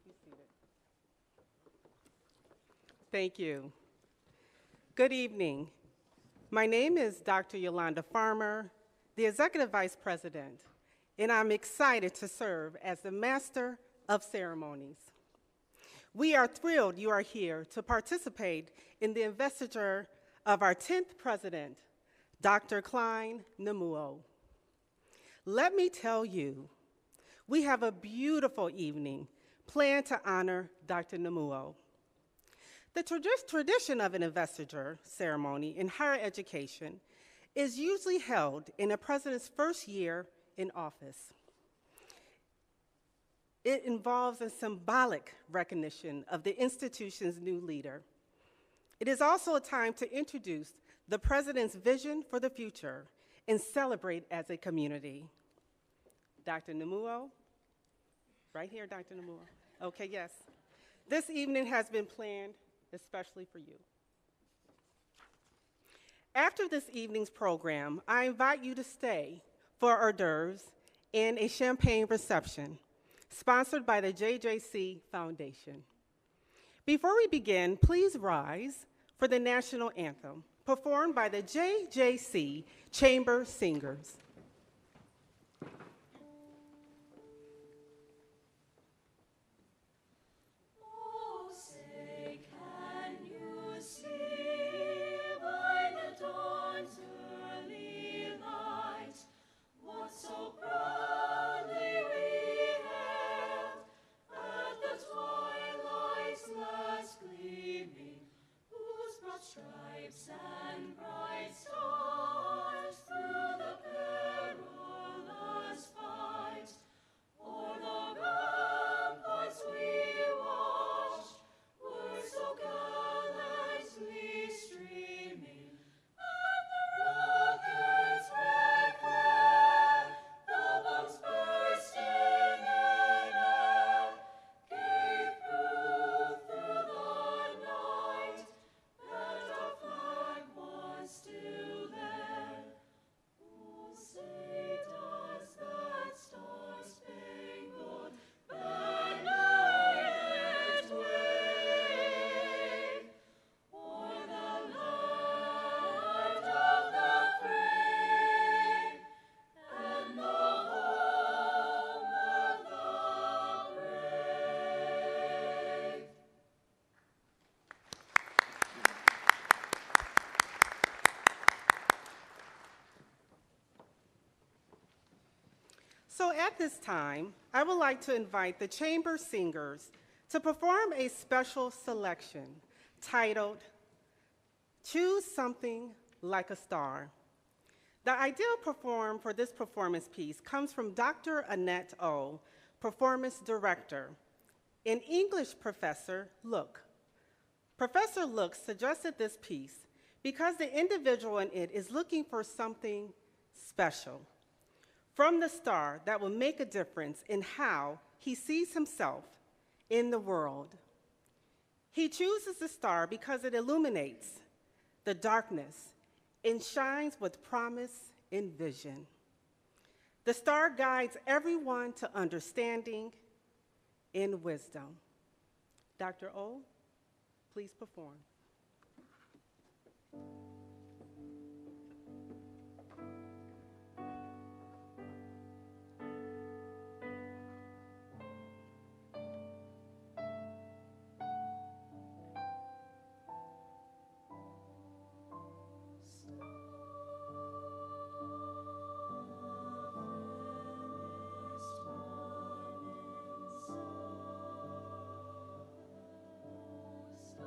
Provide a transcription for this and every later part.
Be seated. Thank you. Good evening. My name is Dr. Yolanda Farmer, the Executive Vice President, and I'm excited to serve as the Master of Ceremonies. We are thrilled you are here to participate in the investiture of our 10th President, Dr. Clyne Namuo. Let me tell you, we have a beautiful evening planned to honor Dr. Namuo. The tradition of an investiture ceremony in higher education is usually held in a president's first year in office. It involves a symbolic recognition of the institution's new leader. It is also a time to introduce the president's vision for the future and celebrate as a community. Dr. Namuo, right here, Dr. Namuo. Okay, yes. This evening has been planned especially for you. After this evening's program, I invite you to stay for hors d'oeuvres and a champagne reception sponsored by the JJC Foundation. Before we begin, please rise for the national anthem performed by the JJC Chamber Singers. Stripes and bright stars through the perilous fight. O'er the ramparts we watched were so gallantly streaming, and the rockets' red glare, the bombs bursting in air, gave proof through the night that our flag was still there. Oh, say does that star-spangled banner yet wave o'er the land of the free and the home of the brave? So at this time, I would like to invite the Chamber Singers to perform a special selection titled, Choose Something Like a Star. The ideal perform for this performance piece comes from Dr. Annette O, Performance Director, and English Professor Look. Professor Look suggested this piece because the individual in it is looking for something special from the star that will make a difference in how he sees himself in the world. He chooses the star because it illuminates the darkness and shines with promise and vision. The star guides everyone to understanding and wisdom. Dr. O, please perform. Star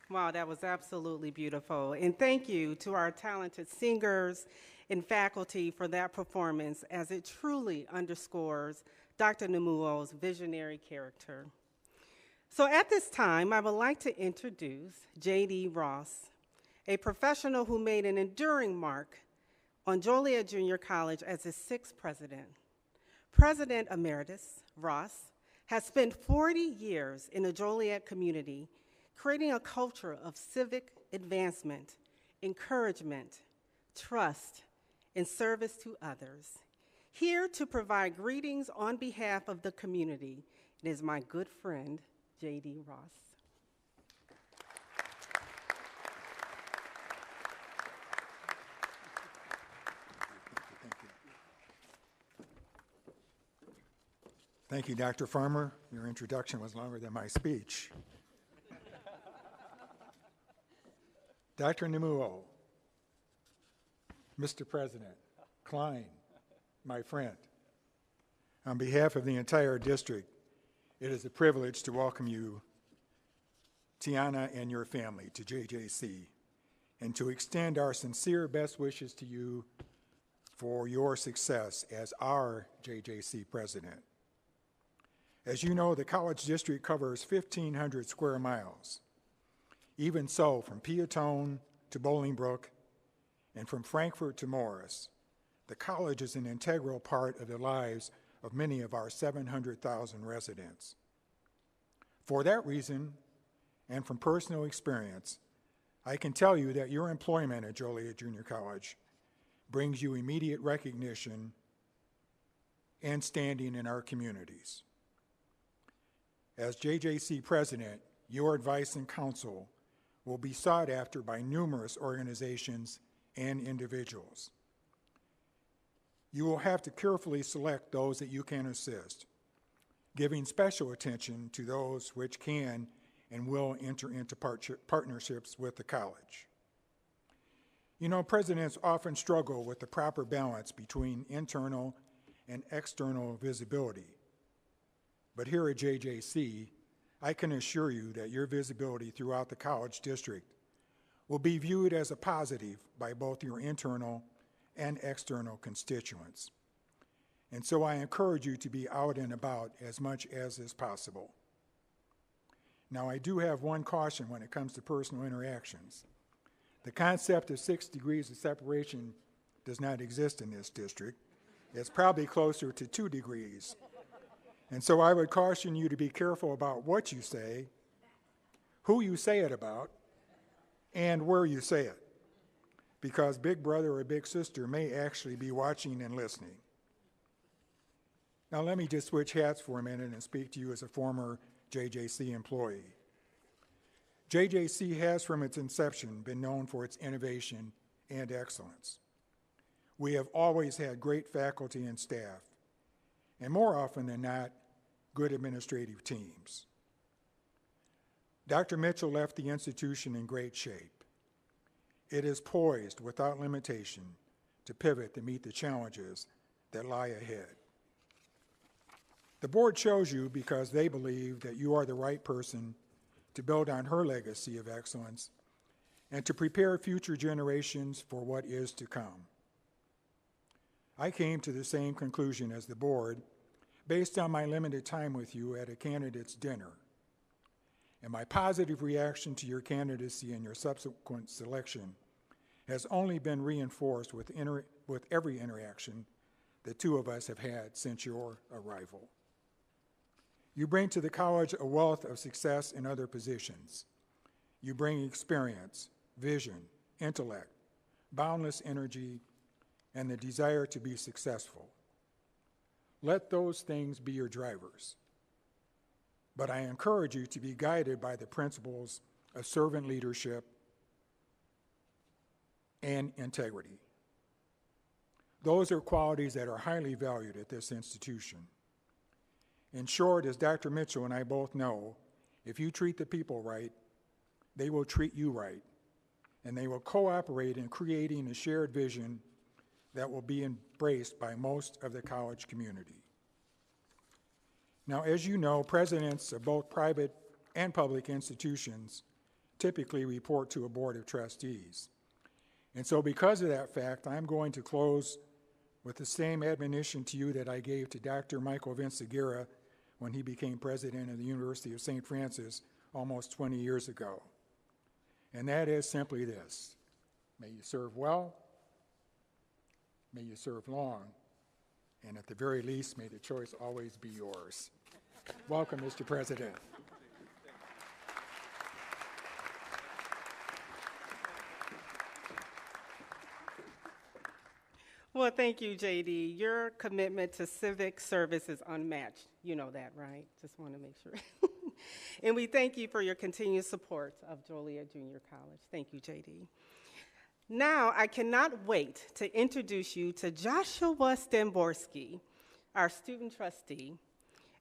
Wow, that was absolutely beautiful. And thank you to our talented singers and faculty for that performance, as it truly underscores Dr. Namuo's visionary character. So at this time, I would like to introduce J.D. Ross, a professional who made an enduring mark on Joliet Junior College as its sixth president. President Emeritus Ross has spent 40 years in the Joliet community, creating a culture of civic advancement, encouragement, trust, and service to others. Here to provide greetings on behalf of the community, it is my good friend, J.D. Ross. Thank you, Dr. Farmer. Your introduction was longer than my speech. Dr. Namuo, Mr. President, Clyne, my friend, on behalf of the entire district, it is a privilege to welcome you, Tiana and your family, to JJC, and to extend our sincere best wishes to you for your success as our JJC president. As you know, the college district covers 1,500 square miles. Even so, from Peatone to Bolingbrook and from Frankfort to Morris, the college is an integral part of the lives of many of our 700,000 residents. For that reason, and from personal experience, I can tell you that your employment at Joliet Junior College brings you immediate recognition and standing in our communities. As JJC president, your advice and counsel will be sought after by numerous organizations and individuals. You will have to carefully select those that you can assist, giving special attention to those which can and will enter into partnerships with the college. You know, presidents often struggle with the proper balance between internal and external visibility. But here at JJC, I can assure you that your visibility throughout the college district will be viewed as a positive by both your internal and external constituents. And so I encourage you to be out and about as much as is possible. Now, I do have one caution when it comes to personal interactions. The concept of 6 degrees of separation does not exist in this district. It's probably closer to 2 degrees. And so I would caution you to be careful about what you say, who you say it about, and where you say it, because big brother or big sister may actually be watching and listening. Now let me just switch hats for a minute and speak to you as a former JJC employee. JJC has from its inception been known for its innovation and excellence. We have always had great faculty and staff, and more often than not, good administrative teams. Dr. Mitchell left the institution in great shape. It is poised without limitation to pivot to meet the challenges that lie ahead. The board chose you because they believe that you are the right person to build on her legacy of excellence and to prepare future generations for what is to come. I came to the same conclusion as the board based on my limited time with you at a candidate's dinner. And my positive reaction to your candidacy and your subsequent selection has only been reinforced with every interaction the two of us have had since your arrival. You bring to the college a wealth of success in other positions. You bring experience, vision, intellect, boundless energy, and the desire to be successful. Let those things be your drivers. But I encourage you to be guided by the principles of servant leadership and integrity. Those are qualities that are highly valued at this institution. In short, as Dr. Mitchell and I both know, if you treat the people right, they will treat you right, and they will cooperate in creating a shared vision that will be embraced by most of the college community. Now, as you know, presidents of both private and public institutions typically report to a board of trustees. And so because of that fact, I'm going to close with the same admonition to you that I gave to Dr. Michael Vinciguerra when he became president of the University of St. Francis almost 20 years ago. And that is simply this: may you serve well, may you serve long, and at the very least, may the choice always be yours. Welcome, Mr. President. Well, thank you, JD. Your commitment to civic service is unmatched. You know that, right? Just want to make sure. And we thank you for your continued support of Joliet Junior College. Thank you, JD. Now, I cannot wait to introduce you to Joshua Stemborski, our student trustee.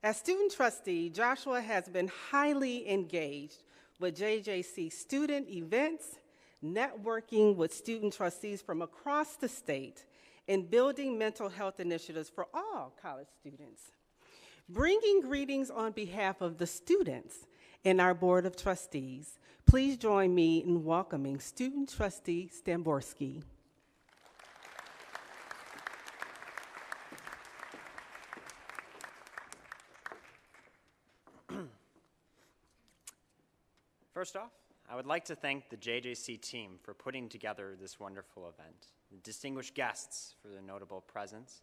As student trustee, Joshua has been highly engaged with JJC student events, networking with student trustees from across the state, and building mental health initiatives for all college students. Bringing greetings on behalf of the students and our Board of Trustees, please join me in welcoming student trustee Stemborski. First off, I would like to thank the JJC team for putting together this wonderful event, the distinguished guests for their notable presence,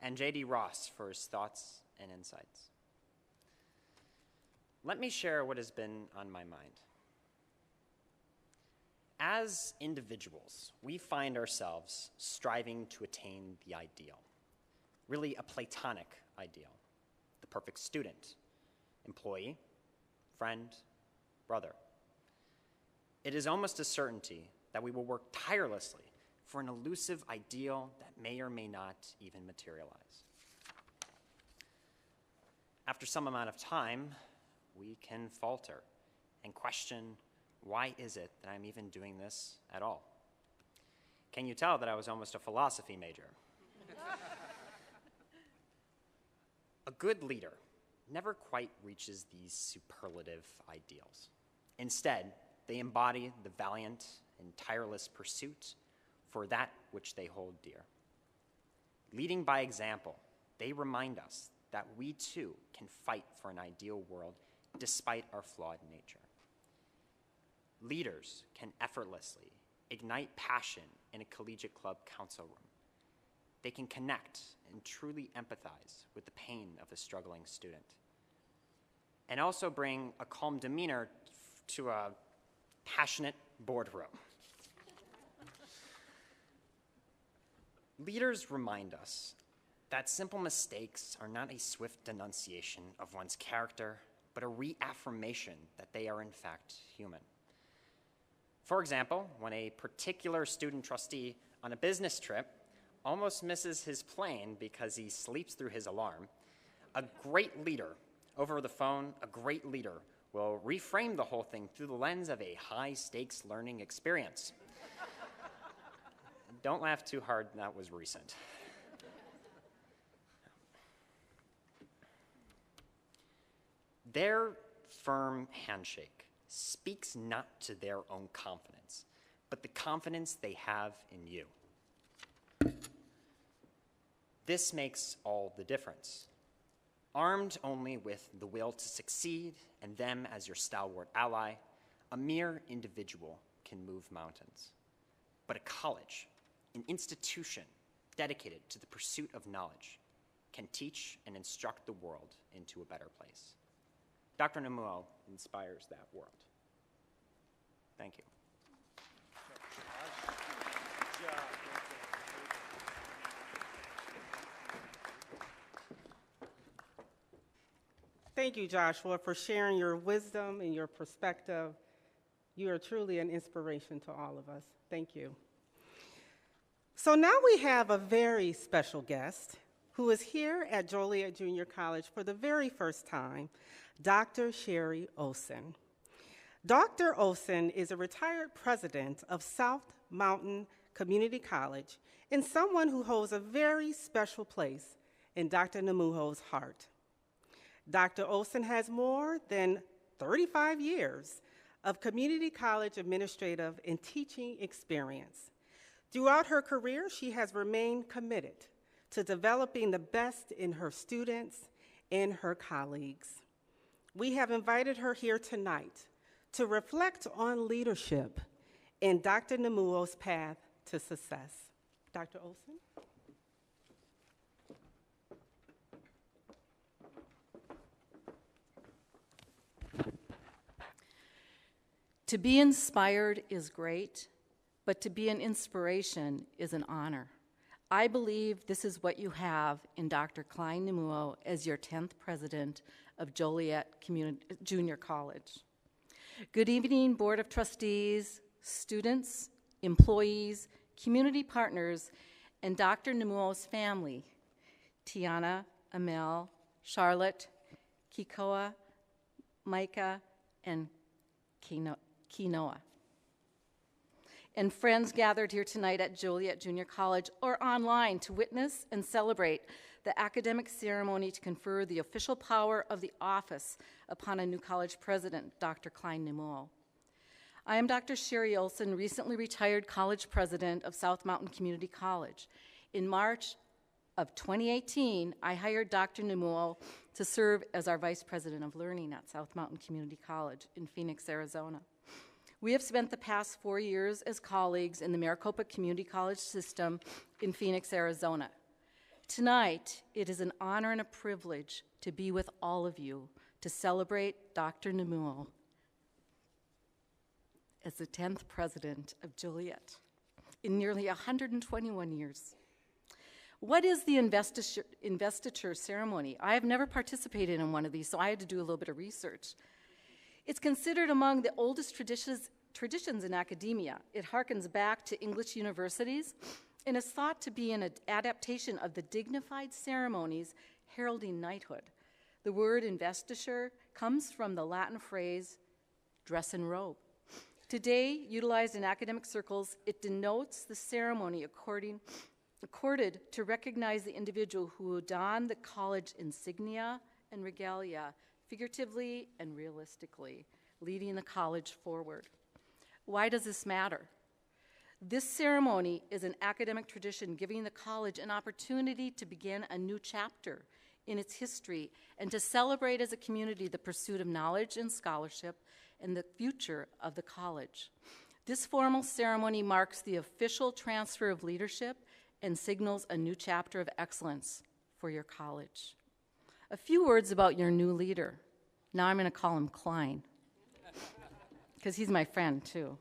and JD Ross for his thoughts and insights. Let me share what has been on my mind. As individuals, we find ourselves striving to attain the ideal, really a Platonic ideal, the perfect student, employee, friend, brother. It is almost a certainty that we will work tirelessly for an elusive ideal that may or may not even materialize. After some amount of time, we can falter and question, why is it that I'm even doing this at all? Can you tell that I was almost a philosophy major? A good leader never quite reaches these superlative ideals. Instead, they embody the valiant and tireless pursuit for that which they hold dear. Leading by example, they remind us that we too can fight for an ideal world despite our flawed nature. Leaders can effortlessly ignite passion in a collegiate club council room. They can connect and truly empathize with the pain of a struggling student, and also bring a calm demeanor to a passionate boardroom. Leaders remind us that simple mistakes are not a swift denunciation of one's character, but a reaffirmation that they are in fact human. For example, when a particular student trustee on a business trip almost misses his plane because he sleeps through his alarm, a great leader, over the phone, a great leader will reframe the whole thing through the lens of a high-stakes learning experience. Don't laugh too hard, that was recent. Their firm handshake speaks not to their own confidence, but the confidence they have in you. This makes all the difference. Armed only with the will to succeed and them as your stalwart ally, a mere individual can move mountains. But a college, an institution dedicated to the pursuit of knowledge, can teach and instruct the world into a better place. Dr. Namuo inspires that world. Thank you. Thank you, Joshua, for sharing your wisdom and your perspective. You are truly an inspiration to all of us. Thank you. So now we have a very special guest who is here at Joliet Junior College for the very first time, Dr. Sherry Olson. Dr. Olson is a retired president of South Mountain Community College and someone who holds a very special place in Dr. Namuo's heart. Dr. Olson has more than 35 years of community college administrative and teaching experience. Throughout her career, she has remained committed to developing the best in her students and her colleagues. We have invited her here tonight to reflect on leadership and Dr. Namuo's path to success. Dr. Olson? To be inspired is great, but to be an inspiration is an honor. I believe this is what you have in Dr. Clyne Namuo as your 10th president of Joliet Junior College. Good evening, Board of Trustees, students, employees, community partners, and Dr. Namuo's family, Tiana, Amel, Charlotte, Kikoa, Micah, and Quinoa. And friends gathered here tonight at Joliet Junior College or online to witness and celebrate the academic ceremony to confer the official power of the office upon a new college president, Dr. Clyne Namuo. I am Dr. Sherry Olson, recently retired college president of South Mountain Community College. In March of 2018, I hired Dr. Namuo to serve as our vice president of learning at South Mountain Community College in Phoenix, Arizona. We have spent the past 4 years as colleagues in the Maricopa Community College system in Phoenix, Arizona. Tonight, it is an honor and a privilege to be with all of you to celebrate Dr. Namuo as the 10th president of Joliet in nearly 121 years. What is the investiture ceremony? I have never participated in one of these, so I had to do a little bit of research. It's considered among the oldest traditions in academia. It harkens back to English universities and is thought to be an adaptation of the dignified ceremonies heralding knighthood. The word investiture comes from the Latin phrase dress and robe. Today, utilized in academic circles, it denotes the ceremony accorded to recognize the individual who will don the college insignia and regalia, figuratively and realistically, leading the college forward. Why does this matter? This ceremony is an academic tradition giving the college an opportunity to begin a new chapter in its history and to celebrate as a community the pursuit of knowledge and scholarship and the future of the college. This formal ceremony marks the official transfer of leadership and signals a new chapter of excellence for your college. A few words about your new leader. Now I'm going to call him Clyne, because he's my friend too.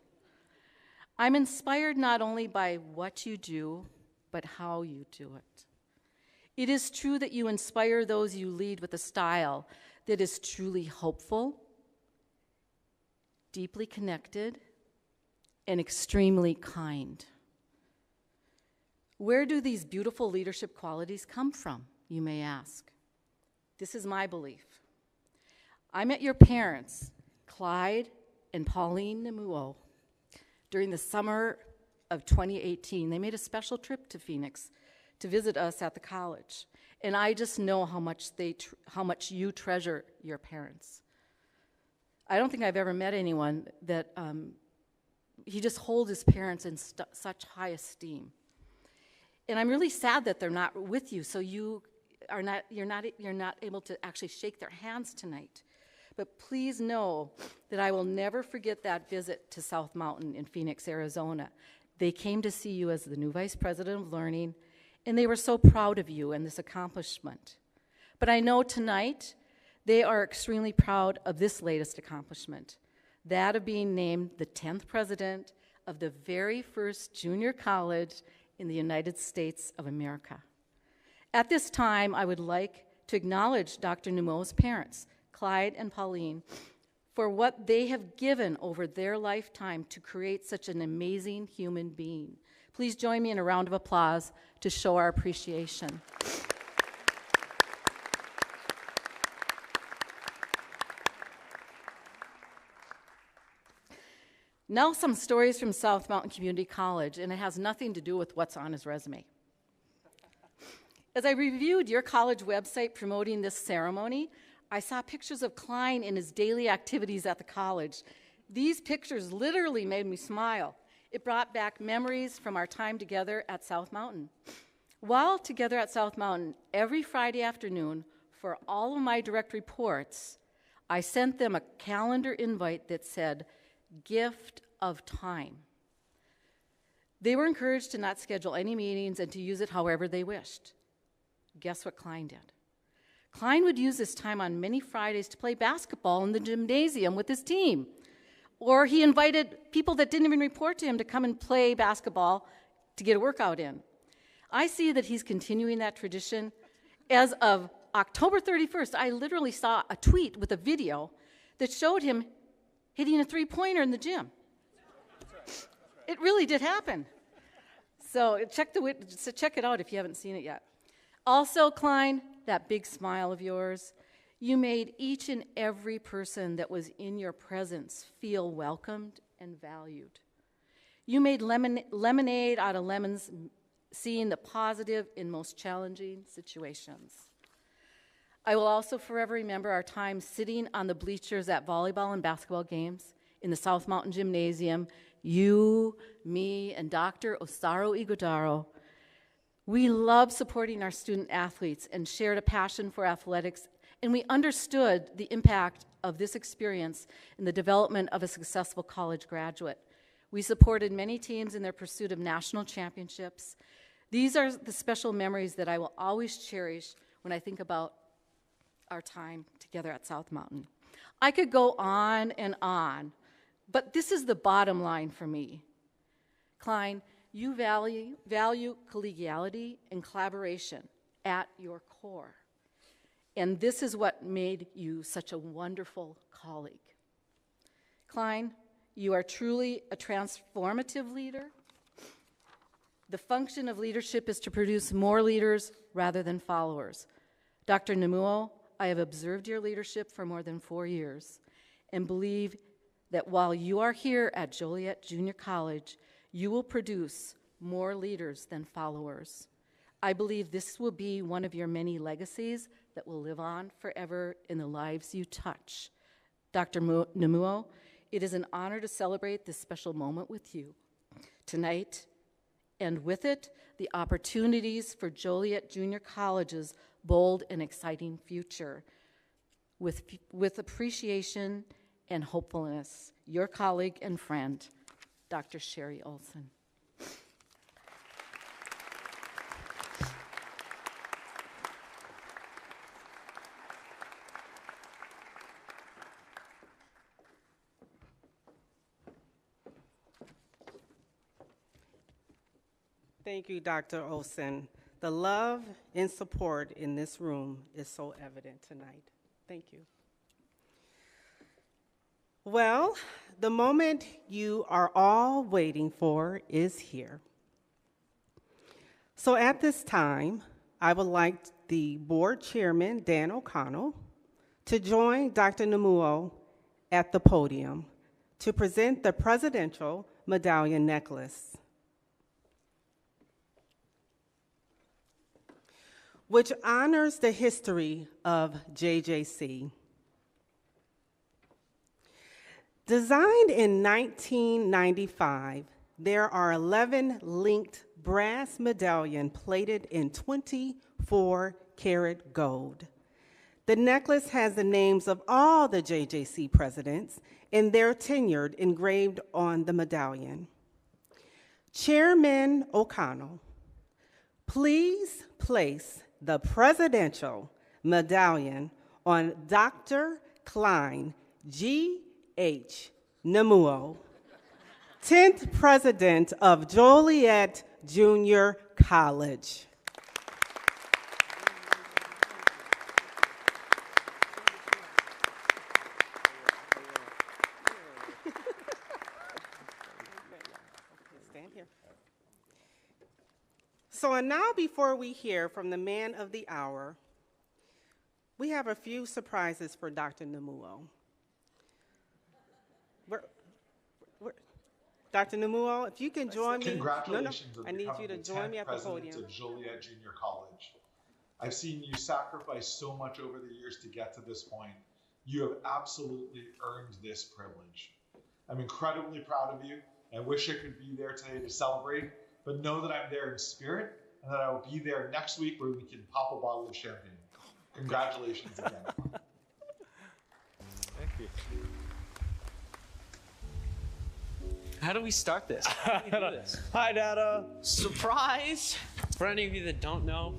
I'm inspired not only by what you do, but how you do it. It is true that you inspire those you lead with a style that is truly hopeful, deeply connected, and extremely kind. Where do these beautiful leadership qualities come from, you may ask? This is my belief. I met your parents, Clyde and Pauline Namuo, during the summer of 2018. They made a special trip to Phoenix to visit us at the college. And I just know how much you treasure your parents. I don't think I've ever met anyone that he just holds his parents in such high esteem. And I'm really sad that they're not with you, so you're not able to actually shake their hands tonight. But please know that I will never forget that visit to South Mountain in Phoenix, Arizona. They came to see you as the new vice president of learning, and they were so proud of you and this accomplishment. But I know tonight they are extremely proud of this latest accomplishment, that of being named the 10th president of the very first junior college in the United States of America. At this time, I would like to acknowledge Dr. Namuo's parents, Clyde and Pauline, for what they have given over their lifetime to create such an amazing human being. Please join me in a round of applause to show our appreciation. Now some stories from South Mountain Community College, and it has nothing to do with what's on his resume. As I reviewed your college website promoting this ceremony, I saw pictures of Clyne in his daily activities at the college. These pictures literally made me smile. It brought back memories from our time together at South Mountain. While together at South Mountain, every Friday afternoon, for all of my direct reports, I sent them a calendar invite that said, "Gift of Time." They were encouraged to not schedule any meetings and to use it however they wished. Guess what Clyne did? Clyne would use this time on many Fridays to play basketball in the gymnasium with his team. Or he invited people that didn't even report to him to come and play basketball to get a workout in. I see that he's continuing that tradition. As of October 31st, I literally saw a tweet with a video that showed him hitting a three-pointer in the gym. It really did happen. So check it out if you haven't seen it yet. Also, Clyne, that big smile of yours, you made each and every person that was in your presence feel welcomed and valued. You made lemonade out of lemons, seeing the positive in most challenging situations. I will also forever remember our time sitting on the bleachers at volleyball and basketball games in the South Mountain Gymnasium, you, me, and Dr. Osaru Ighodaro. We loved supporting our student athletes and shared a passion for athletics, and we understood the impact of this experience in the development of a successful college graduate. We supported many teams in their pursuit of national championships. These are the special memories that I will always cherish when I think about our time together at South Mountain. I could go on and on, but this is the bottom line for me. Clyne, you value collegiality and collaboration at your core. And this is what made you such a wonderful colleague. Clyne, you are truly a transformative leader. The function of leadership is to produce more leaders rather than followers. Dr. Namuo, I have observed your leadership for more than 4 years and believe that while you are here at Joliet Junior College, you will produce more leaders than followers. I believe this will be one of your many legacies that will live on forever in the lives you touch. Dr. Namuo, it is an honor to celebrate this special moment with you tonight, and with it, the opportunities for Joliet Junior College's bold and exciting future. With appreciation and hopefulness, your colleague and friend, Dr. Sherry Olson. Thank you, Dr. Olson. The love and support in this room is so evident tonight. Thank you. Well, the moment you are all waiting for is here. So at this time, I would like the board chairman, Dan O'Connell, to join Dr. Namuo at the podium to present the Presidential Medallion Necklace, which honors the history of JJC. Designed in 1995, there are 11 linked brass medallions plated in 24-karat gold. The necklace has the names of all the JJC presidents and their tenure engraved on the medallion. Chairman O'Connell, please place the Presidential Medallion on Dr. Clyne G.H. Namuo, 10th President of Joliet Junior College. Stand here. So, and now before we hear from the man of the hour, we have a few surprises for Dr. Namuo. Dr. Namuo, if you can join me. Congratulations on I need you to becoming the join me 10th at the president podium. of Joliet Junior College. I've seen you sacrifice so much over the years to get to this point. You have absolutely earned this privilege. I'm incredibly proud of you. I wish I could be there today to celebrate, but know that I'm there in spirit and that I will be there next week where we can pop a bottle of champagne. Congratulations again. Thank you. How do we start this? How do we do this? Hi, Dada. Surprise! For any of you that don't know,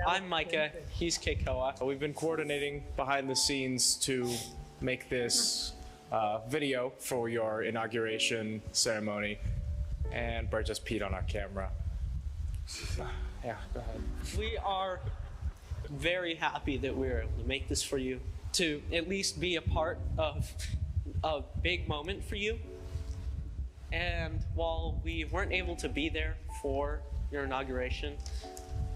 I'm Micah. He's Keikoa. We've been coordinating behind the scenes to make this video for your inauguration ceremony, and Bert just peed on our camera. Yeah, go ahead. We are very happy that we were able to make this for you, to at least be a part of a big moment for you. And while we weren't able to be there for your inauguration,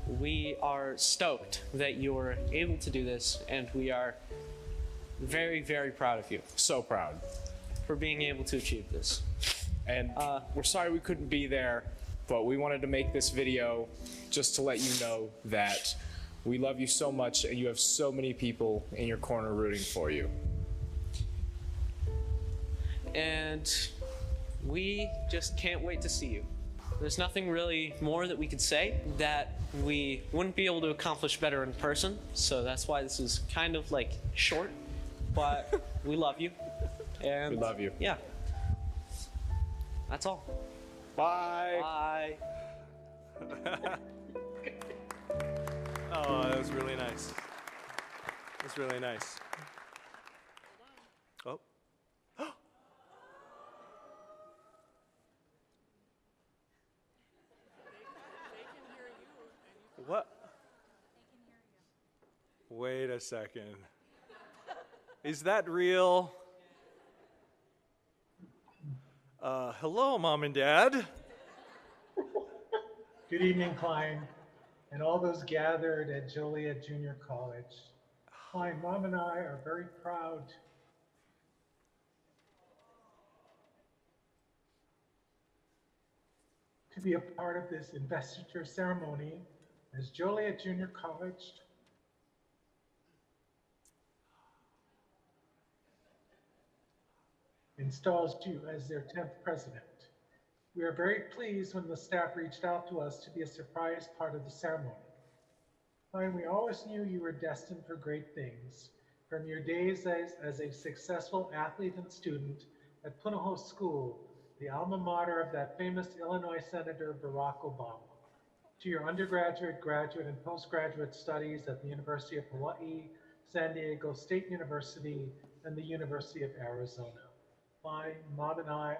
we are stoked that you were able to do this, and we are very, very proud of you. So proud. For being able to achieve this. And we're sorry we couldn't be there, but we wanted to make this video just to let you know that we love you so much and you have so many people in your corner rooting for you. And we just can't wait to see you. There's nothing really more that we could say that we wouldn't be able to accomplish better in person, so that's why this is kind of like short, but we love you. And We love you. Yeah. That's all. Bye. Bye. Oh, that was really nice. That's really nice. Oh. What? Wait a second. Is that real? Hello, Mom and Dad. Good evening, Clyne, and all those gathered at Joliet Junior College. Clyne, Mom and I are very proud to be a part of this investiture ceremony as Joliet Junior College installs you as their 10th president. We are very pleased when the staff reached out to us to be a surprise part of the ceremony. Clyne, we always knew you were destined for great things, from your days as a successful athlete and student at Punahou School, the alma mater of that famous Illinois Senator Barack Obama, to your undergraduate, graduate, and postgraduate studies at the University of Hawaii, San Diego State University, and the University of Arizona. Clyne, Mom and I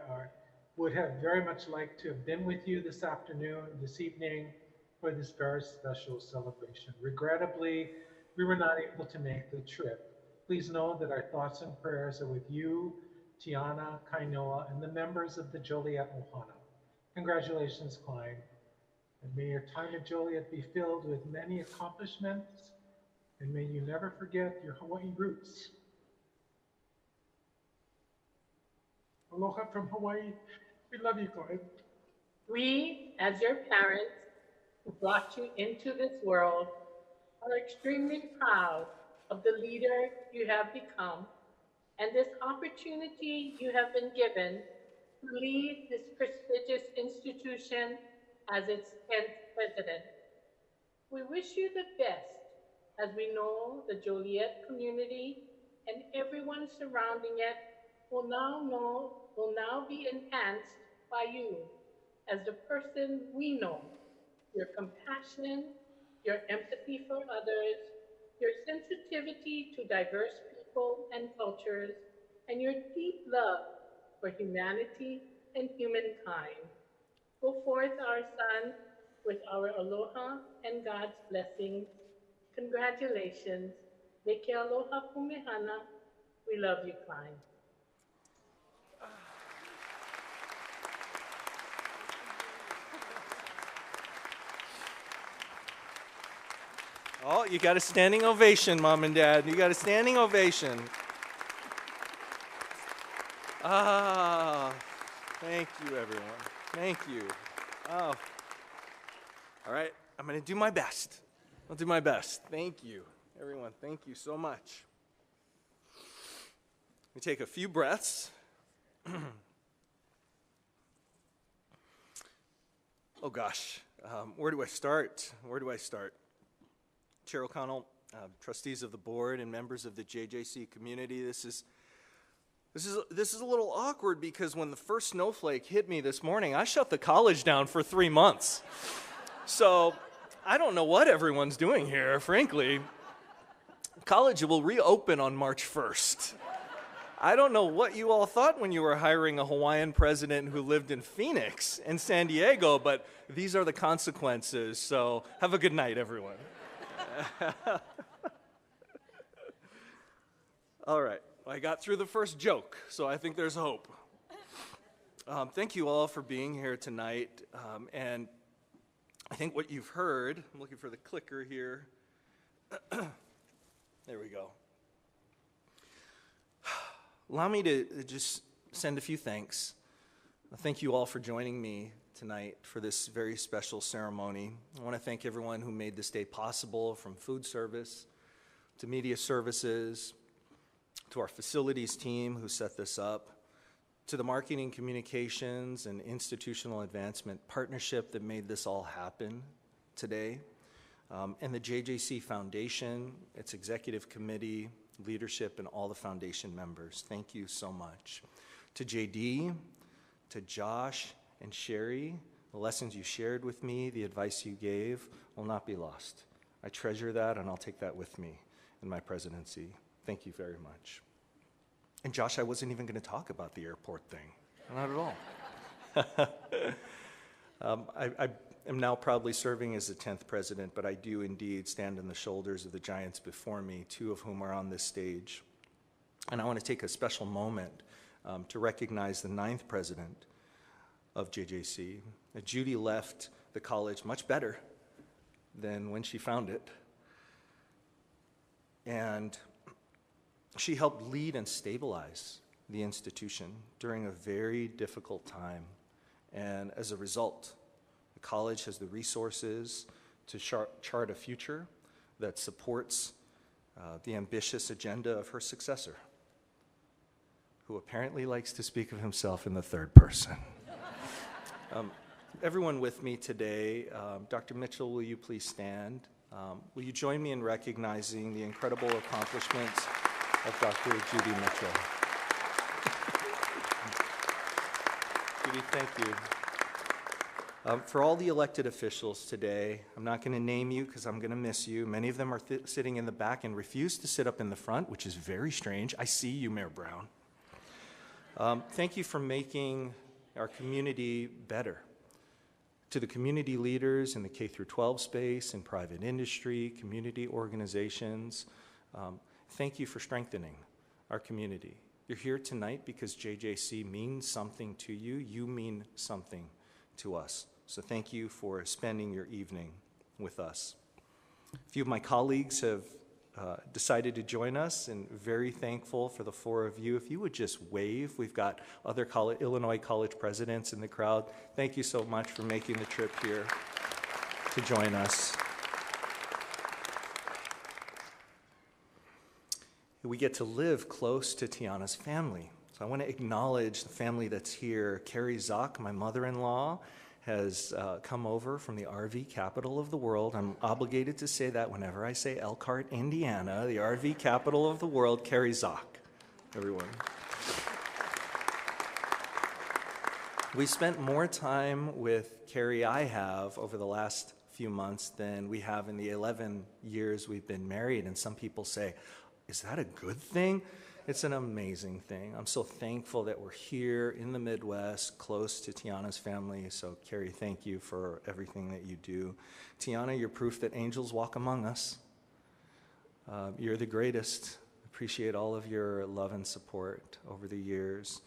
would have very much liked to have been with you this evening, for this very special celebration. Regrettably, we were not able to make the trip. Please know that our thoughts and prayers are with you, Tiana, Kainoa, and the members of the Joliet Ohana. Congratulations, Clyne. And may your time at Joliet be filled with many accomplishments, and may you never forget your Hawaii roots. Aloha from Hawaii. We love you, Clyne. We, as your parents, who brought you into this world, are extremely proud of the leader you have become and this opportunity you have been given to lead this prestigious institution as its 10th president. We wish you the best, as we know the Joliet community and everyone surrounding it will now be enhanced by you as the person we know. Your compassion, your empathy for others, your sensitivity to diverse people and cultures, and your deep love for humanity and humankind. Go forth, our son, with our aloha and God's blessings. Congratulations. Leke aloha pumehana. We love you, Clyne. Oh, you got a standing ovation, Mom and Dad. You got a standing ovation. Ah, thank you, everyone. Thank you. Oh, all right. I'm going to do my best. I'll do my best. Thank you, everyone. Thank you so much. Let me take a few breaths. Oh gosh, where do I start? Where do I start? Chair O'Connell, trustees of the board, and members of the JJC community, this is a little awkward because when the first snowflake hit me this morning, I shut the college down for 3 months. So I don't know what everyone's doing here, frankly. College will reopen on March 1st. I don't know what you all thought when you were hiring a Hawaiian president who lived in Phoenix and San Diego, but these are the consequences, so have a good night, everyone. All right, I got through the first joke, so I think there's hope. Thank you all for being here tonight, and I think what you've heard, I'm looking for the clicker here. There we go. Allow me to just send a few thanks. Thank you all for joining me tonight for this very special ceremony. I want to thank everyone who made this day possible, from food service to media services, to our facilities team who set this up, to the marketing, communications, and institutional advancement partnership that made this all happen today, and the JJC Foundation, its executive committee, leadership, and all the foundation members. Thank you so much. To JD, to Josh and Sherry, the lessons you shared with me, the advice you gave will not be lost. I treasure that, and I'll take that with me in my presidency. Thank you very much. And Josh, I wasn't even going to talk about the airport thing. Not at all. I am now proudly serving as the 10th president, but I do indeed stand on the shoulders of the giants before me, 2 of whom are on this stage. And I want to take a special moment to recognize the 9th president of JJC. Judy left the college much better than when she found it. And she helped lead and stabilize the institution during a very difficult time. And as a result, the college has the resources to chart a future that supports the ambitious agenda of her successor, who apparently likes to speak of himself in the third person. Everyone with me today, Dr. Mitchell, will you please stand? Will you join me in recognizing the incredible accomplishments of Dr. Judy Mitchell? Judy, thank you. For all the elected officials today, I'm not going to name you because I'm going to miss you. Many of them are sitting in the back and refuse to sit up in the front, which is very strange. I see you, Mayor Brown. Thank you for making our community better. To the community leaders in the K-12 space, in private industry, community organizations, thank you for strengthening our community. You're here tonight because JJC means something to you. You mean something to us. So thank you for spending your evening with us. A few of my colleagues have decided to join us, and very thankful for the 4 of you. If you would just wave, we've got other Illinois college presidents in the crowd. Thank you so much for making the trip here to join us. We get to live close to Tiana's family. So I want to acknowledge the family that's here. Carrie Zock, my mother-in-law, has come over from the RV capital of the world. I'm obligated to say that whenever I say Elkhart, Indiana, the RV capital of the world. Carrie Zock, everyone. We spent more time with Carrie, I have, over the last few months than we have in the 11 years we've been married. And some people say, is that a good thing? It's an amazing thing. I'm so thankful that we're here in the Midwest, close to Tiana's family. So, Carrie, thank you for everything that you do. Tiana, you're proof that angels walk among us. You're the greatest. Appreciate all of your love and support over the years.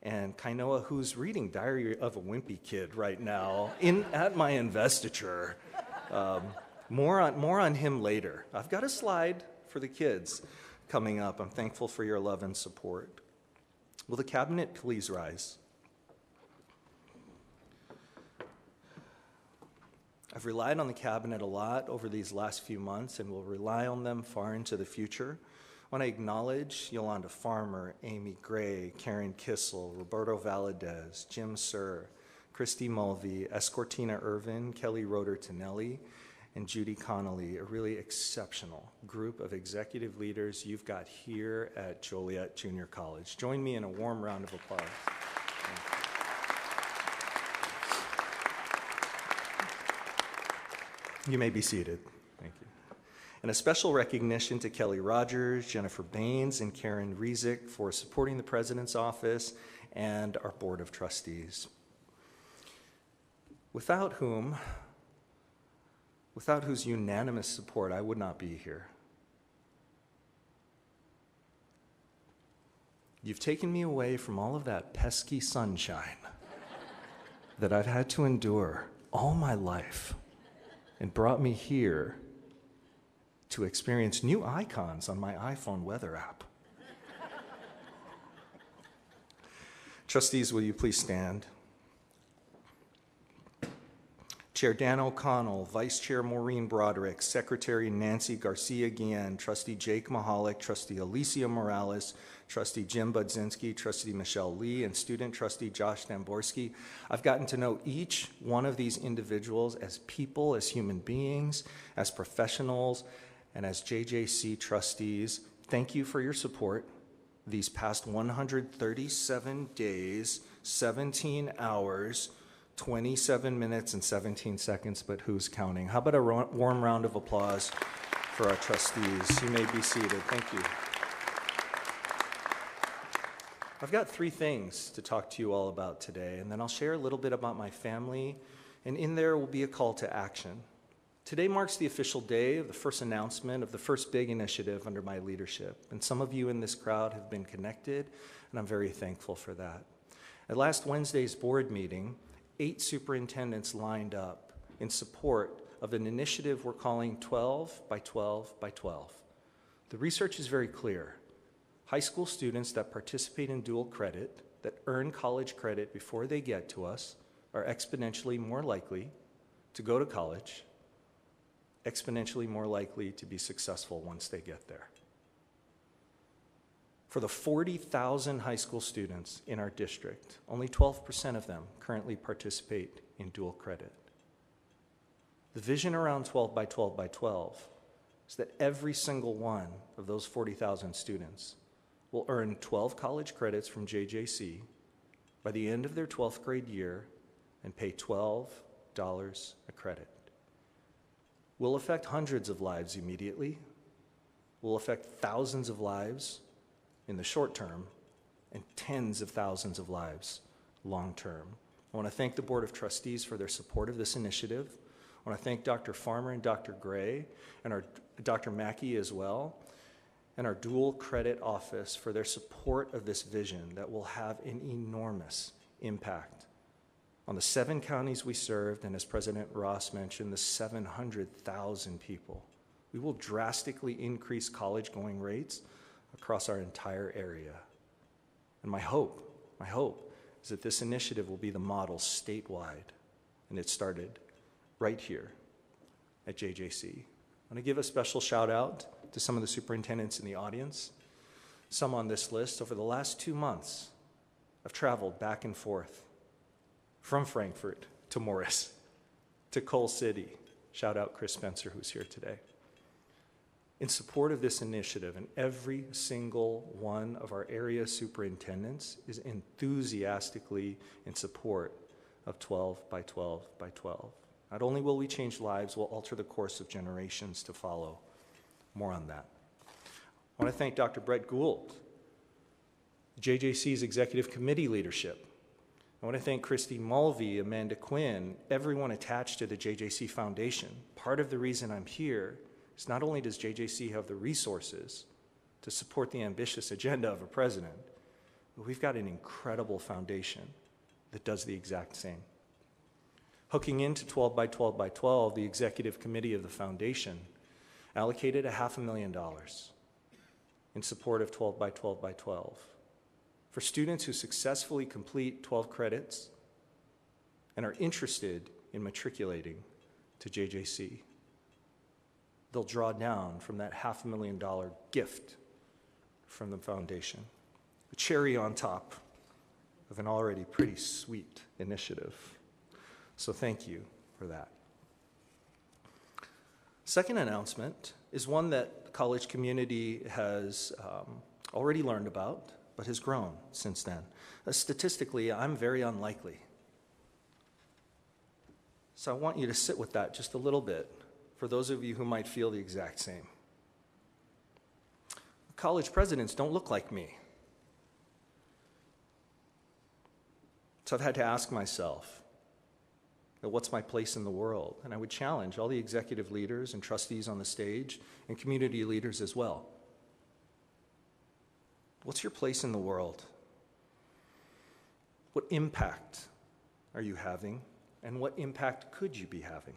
And Kainoa, who's reading Diary of a Wimpy Kid right now at my investiture. More on him later. I've got a slide for the kids coming up. I'm thankful for your love and support. Will the cabinet please rise? I've relied on the cabinet a lot over these last few months and will rely on them far into the future. I want to acknowledge Yolanda Farmer, Amy Gray, Karen Kissel, Roberto Valadez, Jim Sir, Christy Mulvey, Escortina Irvin, Kelly Roeder-Tonelli, and Judy Connolly, a really exceptional group of executive leaders you've got here at Joliet Junior College. Join me in a warm round of applause. You may be seated. Thank you. And a special recognition to Kelly Rogers, Jennifer Baines, and Karen Rezick for supporting the President's Office and our Board of Trustees, without whose unanimous support I would not be here. You've taken me away from all of that pesky sunshine that I've had to endure all my life and brought me here to experience new icons on my iPhone weather app. Trustees, will you please stand? Chair Dan O'Connell, Vice Chair Maureen Broderick, Secretary Nancy Garcia-Guillen, Trustee Jake Mahalik, Trustee Alicia Morales, Trustee Jim Budzinski, Trustee Michelle Lee, and Student Trustee Josh Damborski. I've gotten to know each one of these individuals as people, as human beings, as professionals, and as JJC trustees. Thank you for your support these past 137 days, 17 hours, 27 minutes and 17 seconds, but who's counting? How about a warm round of applause for our trustees? You may be seated. Thank you. I've got 3 things to talk to you all about today, and then I'll share a little bit about my family, and in there will be a call to action. Today marks the official day of the first announcement of the first big initiative under my leadership, and some of you in this crowd have been connected, and I'm very thankful for that. At last Wednesday's board meeting, 8 superintendents lined up in support of an initiative we're calling 12 by 12 by 12. The research is very clear. High school students that participate in dual credit, that earn college credit before they get to us, are exponentially more likely to go to college, exponentially more likely to be successful once they get there. For the 40,000 high school students in our district, only 12% of them currently participate in dual credit. The vision around 12 by 12 by 12 is that every single one of those 40,000 students will earn 12 college credits from JJC by the end of their 12th grade year and pay $12 a credit. We'll affect hundreds of lives immediately. We'll affect thousands of lives in the short term and tens of thousands of lives long term. I want to thank the Board of Trustees for their support of this initiative. I want to thank Dr. Farmer and Dr. Gray and Dr. Mackey as well, and our dual credit office for their support of this vision that will have an enormous impact on the 7 counties we served, and as President Ross mentioned, the 700,000 people. We will drastically increase college-going rates across our entire area. And my hope is that this initiative will be the model statewide, and it started right here at JJC. I want to give a special shout out to some of the superintendents in the audience. Some on this list. Over the last 2 months, I've traveled back and forth from Frankfurt to Morris to Coal City. Shout out Chris Spencer, who's here today. In support of this initiative, and every single one of our area superintendents is enthusiastically in support of 12 by 12 by 12. Not only will we change lives, we'll alter the course of generations to follow. More on that. I want to thank Dr. Brett Gould, JJC's executive committee leadership. I want to thank Christy Mulvey, Amanda Quinn, everyone attached to the JJC Foundation. Part of the reason I'm here is not only does JJC have the resources to support the ambitious agenda of a president, but we've got an incredible foundation that does the exact same. Hooking into 12 by 12 by 12, the executive committee of the foundation allocated $500,000 in support of 12 by 12 by 12 for students who successfully complete 12 credits and are interested in matriculating to JJC. They'll draw down from that $500,000 gift from the foundation, a cherry on top of an already pretty sweet initiative. So thank you for that. Second announcement is one that the college community has already learned about, but has grown since then. Statistically, I'm very unlikely. So I want you to sit with that just a little bit for those of you who might feel the exact same. College presidents don't look like me. So I've had to ask myself, what's my place in the world? And I would challenge all the executive leaders and trustees on the stage and community leaders as well. What's your place in the world? What impact are you having? And what impact could you be having?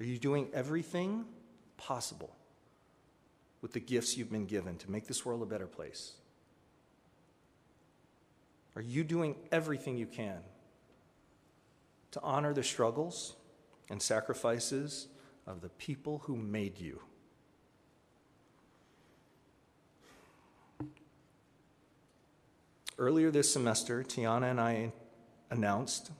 Are you doing everything possible with the gifts you've been given to make this world a better place? Are you doing everything you can to honor the struggles and sacrifices of the people who made you? Earlier this semester, Tiana and I announced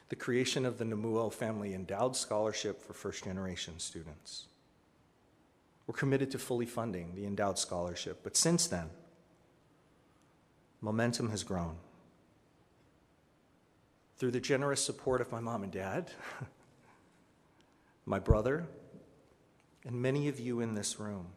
the creation of the Namuo Family Endowed Scholarship for first-generation students. We're committed to fully funding the endowed scholarship, but since then, momentum has grown. Through the generous support of my mom and dad, my brother, and many of you in this room,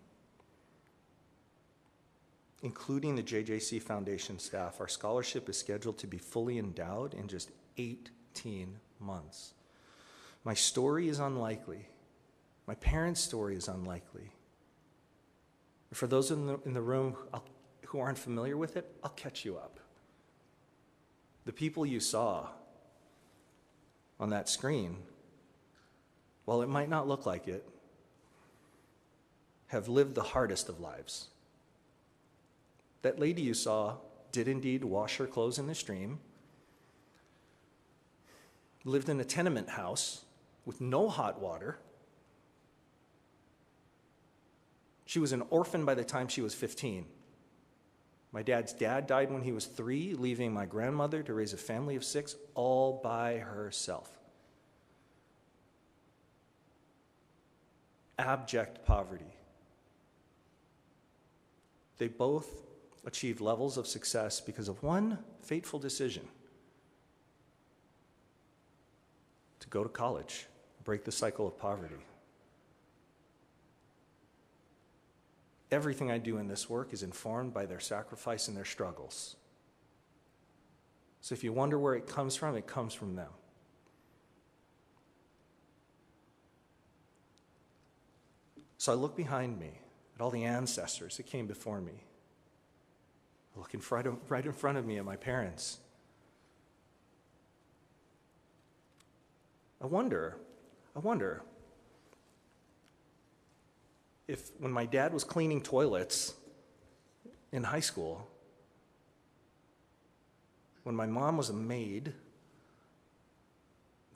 including the JJC Foundation staff, our scholarship is scheduled to be fully endowed in just 18 months. My story is unlikely. My parents' story is unlikely. For those in the room who aren't familiar with it, I'll catch you up. The people you saw on that screen, while it might not look like it, have lived the hardest of lives. That lady you saw did indeed wash her clothes in the stream, lived in a tenement house with no hot water. She was an orphan by the time she was 15. My dad's dad died when he was 3, leaving my grandmother to raise a family of 6 all by herself. Abject poverty. They both achieved levels of success because of one fateful decision: to go to college, break the cycle of poverty. Everything I do in this work is informed by their sacrifice and their struggles. So if you wonder where it comes from them. So I look behind me at all the ancestors that came before me. I look right in front of me at my parents. I wonder if when my dad was cleaning toilets in high school, when my mom was a maid,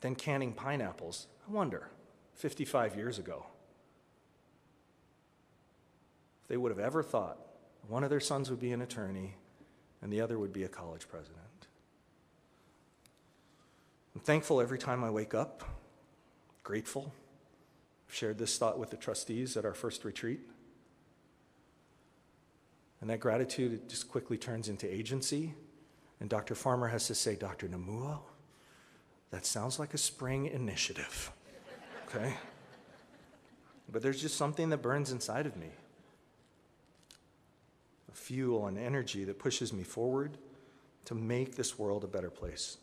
then canning pineapples, I wonder, 55 years ago, if they would have ever thought one of their sons would be an attorney and the other would be a college president. I'm thankful every time I wake up, grateful. I've shared this thought with the trustees at our first retreat. And that gratitude just quickly turns into agency. And Dr. Farmer has to say, Dr. Namuo, that sounds like a spring initiative, okay? But there's just something that burns inside of me. A fuel and energy that pushes me forward to make this world a better place.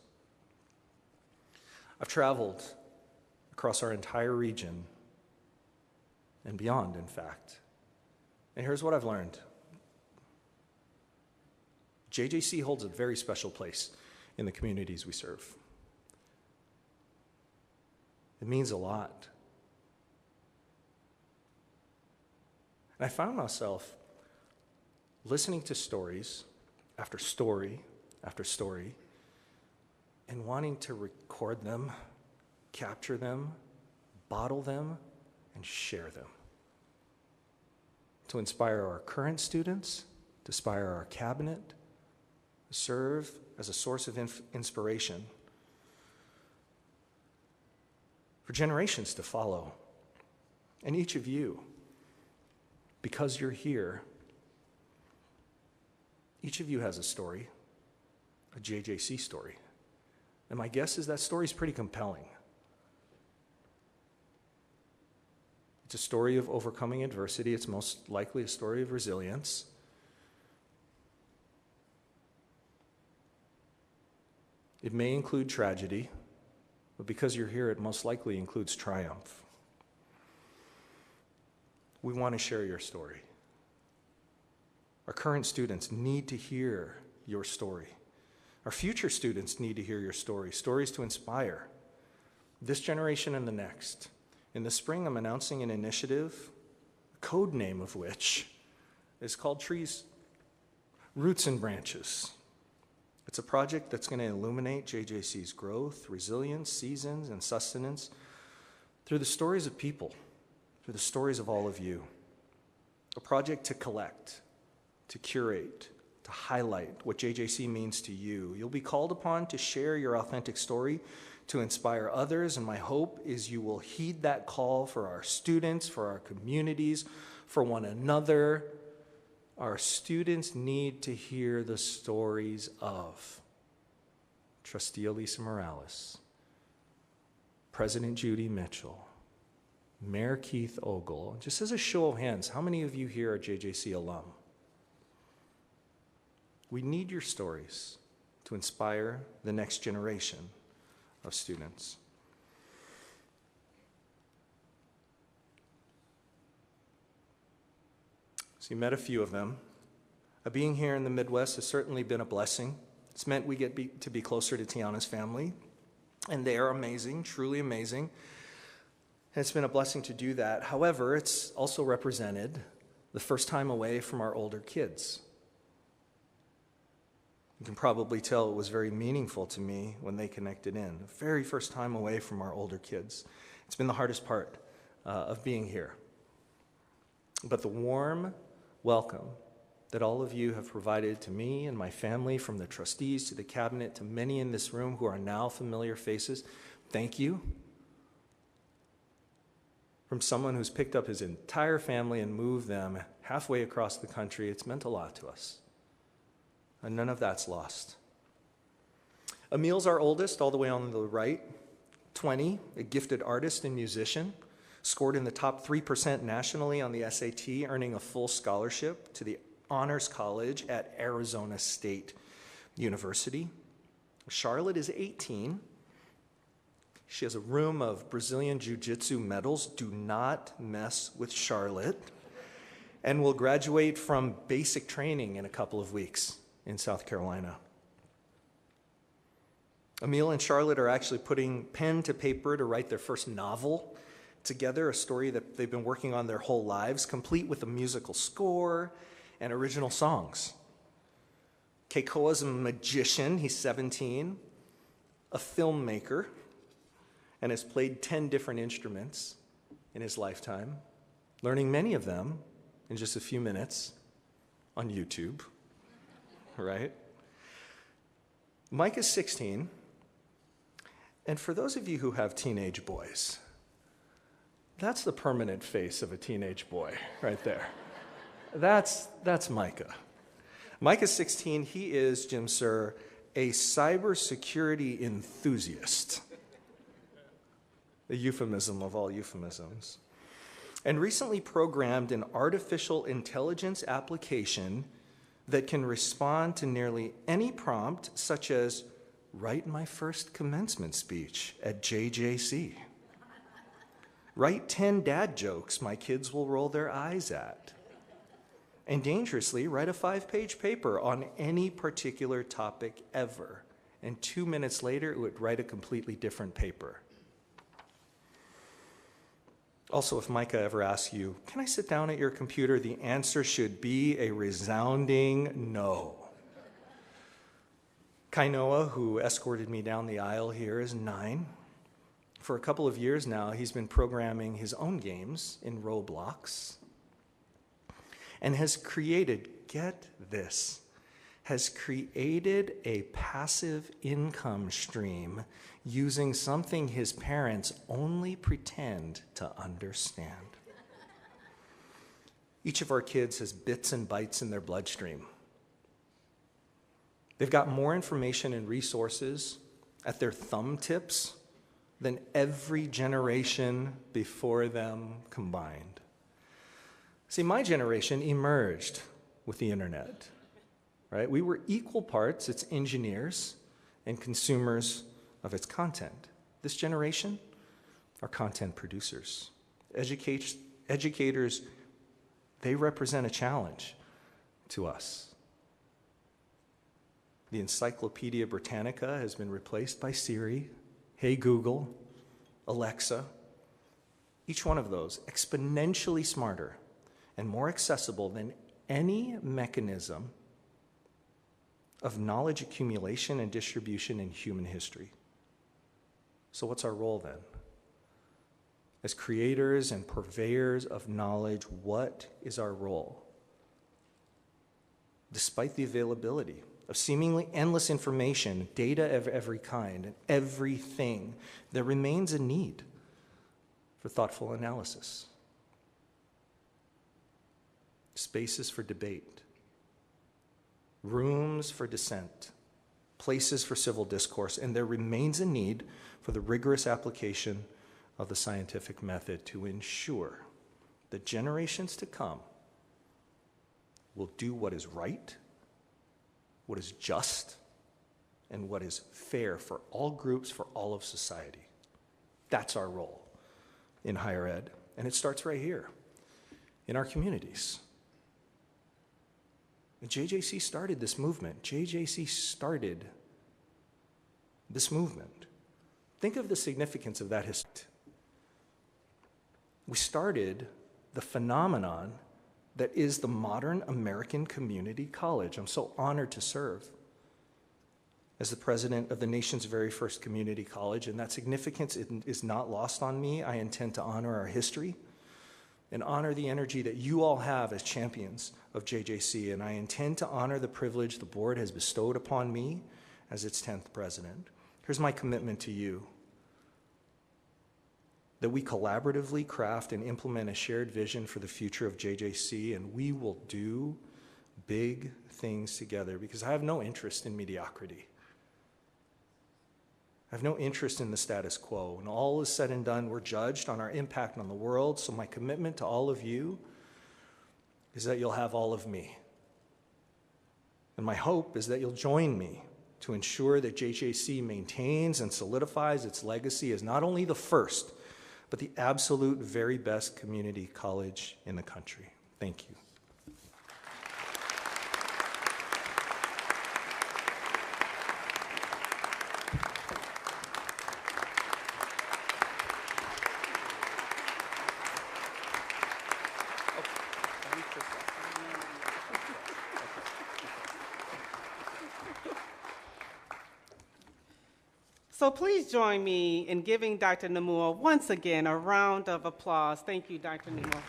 I've traveled across our entire region and beyond, in fact. And here's what I've learned. JJC holds a very special place in the communities we serve. It means a lot. And I found myself listening to stories after story after story and wanting to record them, capture them, bottle them, and share them. To inspire our current students, to inspire our cabinet, serve as a source of inspiration for generations to follow. And each of you, because you're here, each of you has a story, a JJC story. And my guess is that story is pretty compelling. It's a story of overcoming adversity. It's most likely a story of resilience. It may include tragedy, but because you're here, it most likely includes triumph. We want to share your story. Our current students need to hear your story. Our future students need to hear your story, stories to inspire this generation and the next. In the spring, I'm announcing an initiative, the code name of which is called Trees, Roots and Branches. It's a project that's going to illuminate JJC's growth, resilience, seasons, and sustenance through the stories of people, through the stories of all of you. A project to collect, to curate, to highlight what JJC means to you. You'll be called upon to share your authentic story, to inspire others, and my hope is you will heed that call for our students, for our communities, for one another. Our students need to hear the stories of Trustee Elisa Morales, President Judy Mitchell, Mayor Keith Ogle. Just as a show of hands, how many of you here are JJC alum? We need your stories to inspire the next generation of students. So you met a few of them. Being here in the Midwest has certainly been a blessing. It's meant we get to be closer to Tiana's family, and they are amazing, truly amazing. And it's been a blessing to do that. However, it's also represented the first time away from our older kids. You can probably tell it was very meaningful to me when they connected in. The very first time away from our older kids. It's been the hardest part of being here. But the warm welcome that all of you have provided to me and my family, from the trustees to the cabinet to many in this room who are now familiar faces, thank you. From someone who's picked up his entire family and moved them halfway across the country, it's meant a lot to us. And none of that's lost. Emil's our oldest, all the way on the right, 20, a gifted artist and musician, scored in the top 3% nationally on the SAT, earning a full scholarship to the Honors College at Arizona State University. Charlotte is 18. She has a room of Brazilian Jiu-Jitsu medals. Do not mess with Charlotte. And will graduate from basic training in a couple of weeks in South Carolina. Emil and Charlotte are actually putting pen to paper to write their first novel together, a story that they've been working on their whole lives, complete with a musical score and original songs. Keikoa's a magician, he's 17, a filmmaker, and has played 10 different instruments in his lifetime, learning many of them in just a few minutes on YouTube. Right? Mike is 16, and for those of you who have teenage boys, that's the permanent face of a teenage boy right there. That's Micah. Micah's 16, he is, Jim Sir, a cybersecurity enthusiast. The euphemism of all euphemisms. And recently programmed an artificial intelligence application that can respond to nearly any prompt, such as, write my first commencement speech at JJC. Write 10 dad jokes my kids will roll their eyes at. And dangerously, write a 5-page paper on any particular topic ever. And 2 minutes later, it would write a completely different paper. Also, if Micah ever asks you, can I sit down at your computer? The answer should be a resounding no. Kainoa, who escorted me down the aisle here, is 9. For a couple of years now, he's been programming his own games in Roblox and has created, get this, has created a passive income stream using something his parents only pretend to understand. Each of our kids has bits and bytes in their bloodstream. They've got more information and resources at their thumb tips than every generation before them combined. See, my generation emerged with the internet, right? We were equal parts its engineers and consumers of its content. This generation are content producers. Educators, they represent a challenge to us. The Encyclopedia Britannica has been replaced by Siri, Hey Google, Alexa. Each one of those exponentially smarter and more accessible than any mechanism of knowledge accumulation and distribution in human history. So what's our role then? As creators and purveyors of knowledge, what is our role? Despite the availability of seemingly endless information, data of every kind, and everything, there remains a need for thoughtful analysis, spaces for debate, rooms for dissent, places for civil discourse, and there remains a need for the rigorous application of the scientific method to ensure that generations to come will do what is right, what is just, and what is fair for all groups, for all of society. That's our role in higher ed, and it starts right here in our communities. And JJC started this movement. JJC started this movement. Think of the significance of that history. We started the phenomenon that is the modern American community college. I'm so honored to serve as the president of the nation's very first community college, and that significance is not lost on me. I intend to honor our history and honor the energy that you all have as champions of JJC, and I intend to honor the privilege the board has bestowed upon me as its 10th president. Here's my commitment to you: that we collaboratively craft and implement a shared vision for the future of JJC, and we will do big things together, because I have no interest in mediocrity. I have no interest in the status quo. When all is said and done, we're judged on our impact on the world, so my commitment to all of you is that you'll have all of me. And my hope is that you'll join me to ensure that JJC maintains and solidifies its legacy as not only the first, but the absolute very best community college in the country. Thank you. So please join me in giving Dr. Namuo once again a round of applause. Thank you, Dr. Namuo.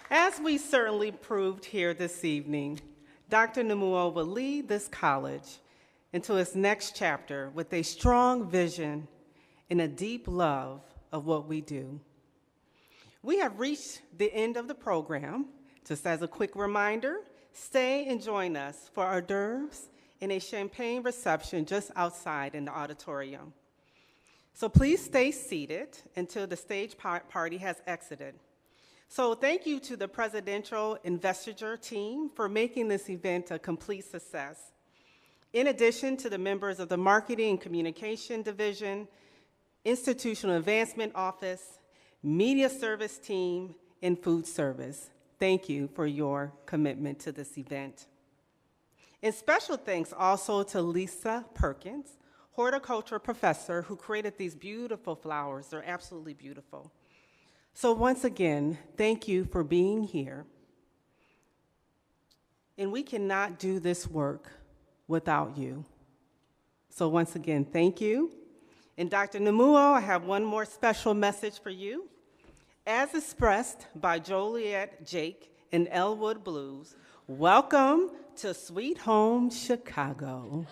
As we certainly proved here this evening, Dr. Namuo will lead this college into its next chapter with a strong vision and a deep love of what we do. We have reached the end of the program. Just as a quick reminder, stay and join us for hors d'oeuvres and a champagne reception just outside in the auditorium. So please stay seated until the stage party has exited. So thank you to the Presidential Investiture team for making this event a complete success. In addition to the members of the Marketing and Communication Division, Institutional Advancement Office, Media Service Team, and Food Service, thank you for your commitment to this event. And special thanks also to Lisa Perkins, horticulture professor, who created these beautiful flowers. They're absolutely beautiful. So once again, thank you for being here. And we cannot do this work without you. So once again, thank you. And Dr. Namuo, I have one more special message for you. As expressed by Joliet Jake and Elwood Blues, welcome to Sweet Home Chicago.